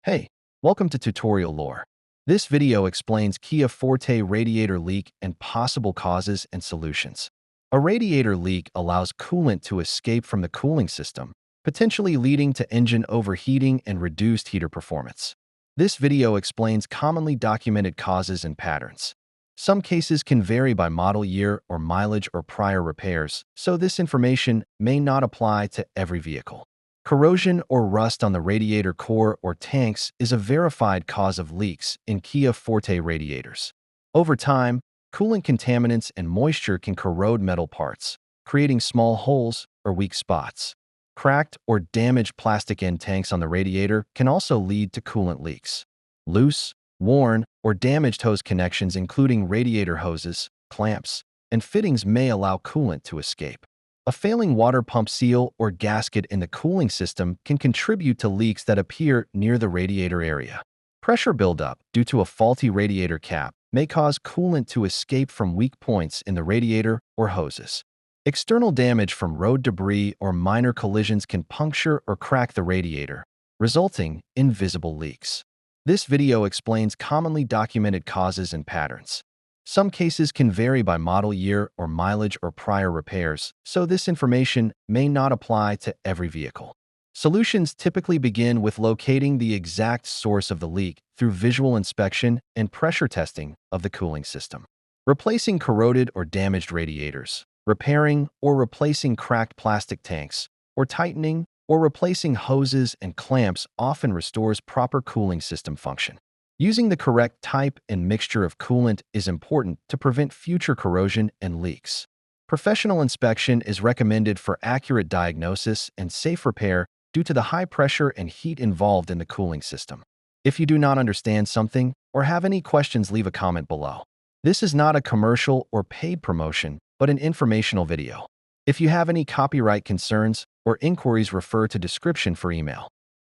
Hey, welcome to Tutorial Lore. This video explains Kia Forte radiator leak and possible causes and solutions. A radiator leak allows coolant to escape from the cooling system, potentially leading to engine overheating and reduced heater performance. This video explains commonly documented causes and patterns. Some cases can vary by model year or mileage or prior repairs, so this information may not apply to every vehicle. Corrosion or rust on the radiator core or tanks is a verified cause of leaks in Kia Forte radiators. Over time, coolant contaminants and moisture can corrode metal parts, creating small holes or weak spots. Cracked or damaged plastic end tanks on the radiator can also lead to coolant leaks. Loose, worn, or damaged hose connections, including radiator hoses, clamps, and fittings, may allow coolant to escape. A failing water pump seal or gasket in the cooling system can contribute to leaks that appear near the radiator area. Pressure buildup due to a faulty radiator cap may cause coolant to escape from weak points in the radiator or hoses. External damage from road debris or minor collisions can puncture or crack the radiator, resulting in visible leaks. This video explains commonly documented causes and patterns. Some cases can vary by model year or mileage or prior repairs, so this information may not apply to every vehicle. Solutions typically begin with locating the exact source of the leak through visual inspection and pressure testing of the cooling system. Replacing corroded or damaged radiators, repairing or replacing cracked plastic tanks, or tightening or replacing hoses and clamps often restores proper cooling system function. Using the correct type and mixture of coolant is important to prevent future corrosion and leaks. Professional inspection is recommended for accurate diagnosis and safe repair due to the high pressure and heat involved in the cooling system. If you do not understand something or have any questions, leave a comment below. This is not a commercial or paid promotion, but an informational video. If you have any copyright concerns or inquiries, refer to description for email.